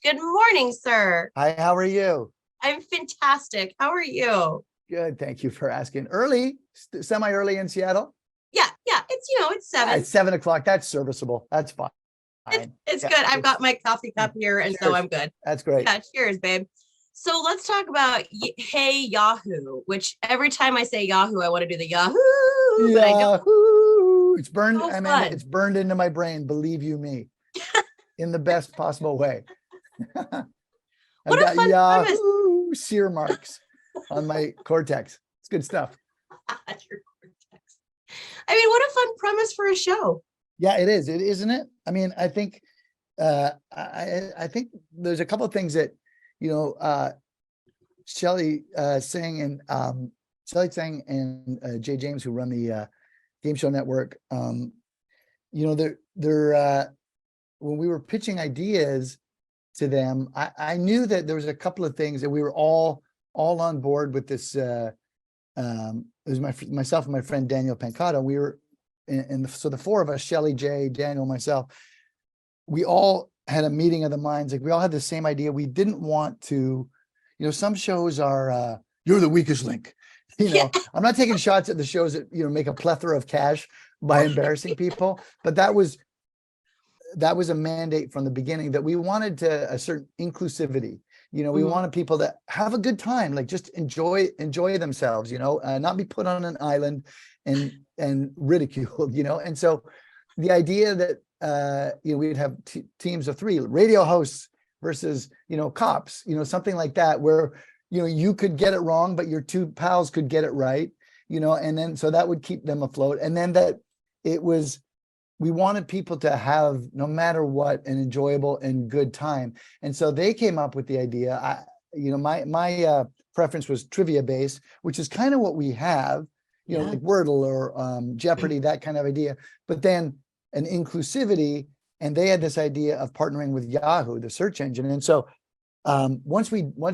Good morning, sir. Hi, how are you? I'm fantastic. How are you? Good, thank you for asking. Early, semi-early in Seattle? Yeah. It's Yeah, 7. it's 7 o'clock. That's serviceable. That's fine. It's Yeah, good. I've got my coffee cup here, and so cheers. I'm good. That's great. Yeah, cheers, babe. So let's talk about Hey Yahoo, which every time I say Yahoo, I want to do the Yahoo, but I don't. Yahoo! It's burned, So Amanda, fun. it's burned into my brain, believe you me, in the best possible way. I've What a got fun premise. Yahoo sear marks on my cortex. It's good stuff. Your cortex. I mean, what a fun premise for a show. Yeah, it is. It isn't it? I mean, I think I think there's a couple of things that, Shelley Singh and Jay James, who run the Game Show Network, they're when we were pitching ideas to them, I knew that there was a couple of things that we were all on board with this. It was myself and my friend Daniel Pancata. We were so the four of us, Shelley, Jay, Daniel, myself, we all had a meeting of the minds. Like we all had the same idea. We didn't want to, some shows are you're the weakest link. Yeah. I'm not taking shots at the shows that make a plethora of cash by embarrassing people, but that was a mandate from the beginning that we wanted to a certain inclusivity. We wanted people to have a good time, like just enjoy themselves, not be put on an island and ridiculed, and so the idea that we'd have teams of 3 radio hosts versus cops, something like that, where you could get it wrong but your 2 pals could get it right, and then so that would keep them afloat. And then that we wanted people to have, no matter what, an enjoyable and good time. And so they came up with the idea. My preference was trivia based, which is kind of what we have, like Wordle or Jeopardy, that kind of idea. But then an inclusivity, and they had this idea of partnering with Yahoo, the search engine. And so once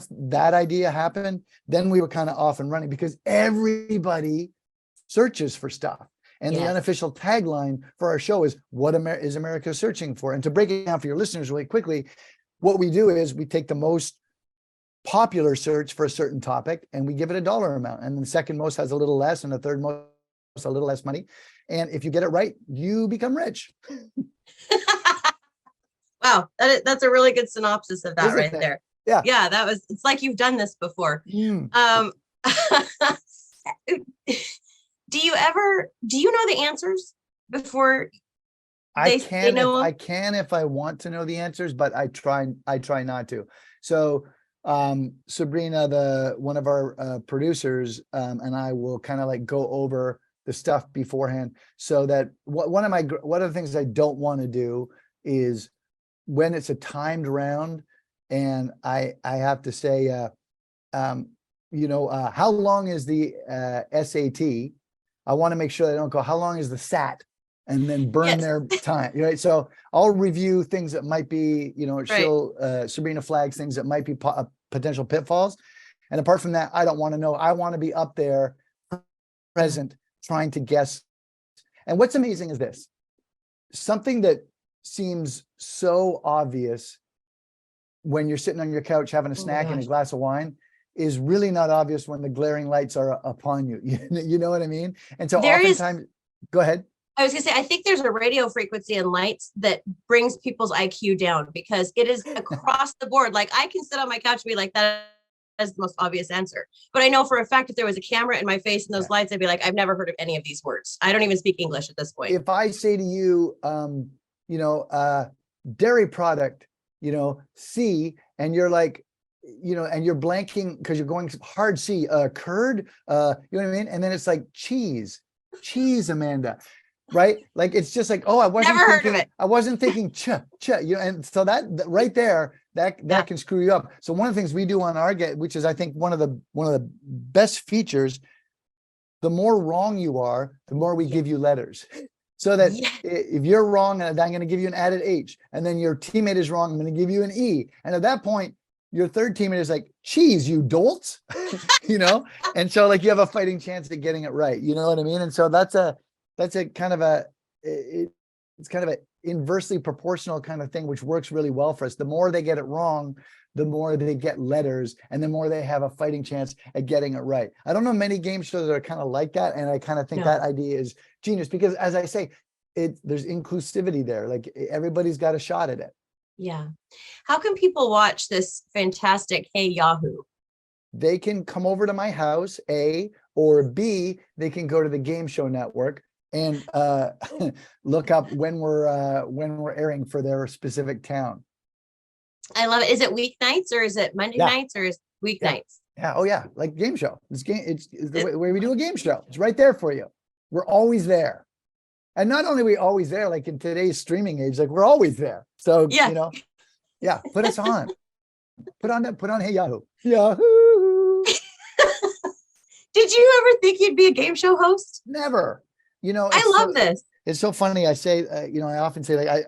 that idea happened, then we were kind of off and running, because everybody searches for stuff. And the unofficial tagline for our show is, what is America searching for? And to break it down for your listeners really quickly, what we do is we take the most popular search for a certain topic and we give it a dollar amount. And the second most has a little less, and the third most a little less money. And if you get it right, you become rich. Wow, that's a really good synopsis of that. Isn't right it? There. Yeah. Yeah, it's like you've done this before. Do you know the answers before I can if I want to know the answers, but I try not to. So Sabrina, one of our producers, and I will kind of like go over the stuff beforehand, so that one of the things I don't want to do is when it's a timed round and I have to say how long is the SAT? I want to make sure they don't go, how long is the SAT? And then burn their time, right? So I'll review things that might be, Sabrina flags things that might be potential pitfalls. And apart from that, I don't want to know. I want to be up there present, trying to guess. And what's amazing is this, something that seems so obvious when you're sitting on your couch having a snack and a glass of wine is really not obvious when the glaring lights are upon you. You know what I mean? And so oftentimes, go ahead. I was gonna say, I think there's a radio frequency in lights that brings people's IQ down, because it is across the board. Like I can sit on my couch and be like, that is the most obvious answer. But I know for a fact, if there was a camera in my face and those lights, I'd be like, I've never heard of any of these words. I don't even speak English at this point. If I say to you, dairy product, C, and you're like, and you're blanking because you're going hard C, curd, you know what I mean? And then it's like cheese, Amanda, right? Like, it's just like, oh, I wasn't thinking ch, and so that right there, that can screw you up. So one of the things we do on our which is I think one of the best features, the more wrong you are, the more we give you letters. So that if you're wrong, I'm going to give you an added H, and then your teammate is wrong, I'm going to give you an E. And at that point, your third teammate is like, cheese, you dolts, and so like you have a fighting chance at getting it right. You know what I mean? And so that's a kind of it's kind of an inversely proportional kind of thing, which works really well for us. The more they get it wrong, the more they get letters, and the more they have a fighting chance at getting it right. I don't know many game shows that are kind of like that, and I kind of think that idea is genius because, as I say, there's inclusivity there. Like everybody's got a shot at it. Yeah. How can people watch this fantastic Hey Yahoo? They can come over to my house, A, or B, they can go to the Game Show Network and look up when we're airing for their specific town. I love it. Is it weeknights or is it Monday nights or is weeknights? Yeah. Oh yeah. Like game show. It's the way we do a game show. It's right there for you. We're always there. And not only are we always there, like in today's streaming age, like we're always there. So, put us on. Put on Hey Yahoo. Yahoo. Did you ever think you'd be a game show host? Never. I love this. It's so funny. I say, I often say like,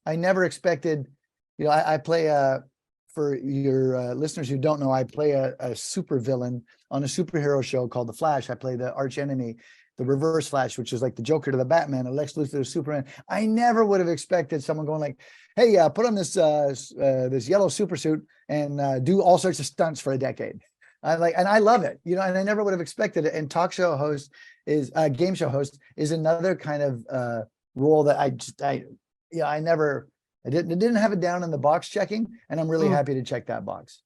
I never expected, I play for your listeners who don't know, I play a super villain on a superhero show called The Flash. I play the arch enemy, the Reverse Flash, which is like the Joker to the Batman, and Lex Luthor to Superman. I never would have expected someone going like, "Hey, put on this this yellow super suit and do all sorts of stunts for a decade." And I love it, and I never would have expected it. And talk show host is game show host is another kind of role that I didn't have it down in the box checking, and I'm really happy to check that box.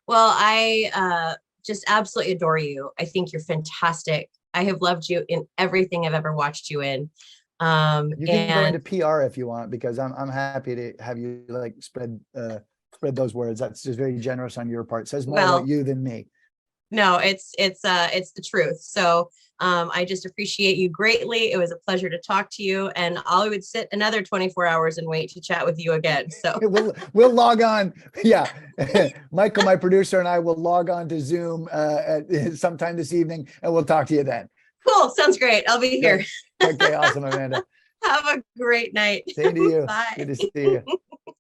Well, I just absolutely adore you. I think you're fantastic. I have loved you in everything I've ever watched you in. You can go into PR if you want, because I'm happy to have you like spread those words. That's just very generous on your part. It says more about you than me. No, it's the truth. So I just appreciate you greatly. It was a pleasure to talk to you, and I would sit another 24 hours and wait to chat with you again. So we'll log on. Yeah. Michael, my producer, and I will log on to Zoom at sometime this evening, and we'll talk to you then. Cool. Sounds great. I'll be here. Okay. Awesome, Amanda. Have a great night. Same to you. Bye. Good to see you.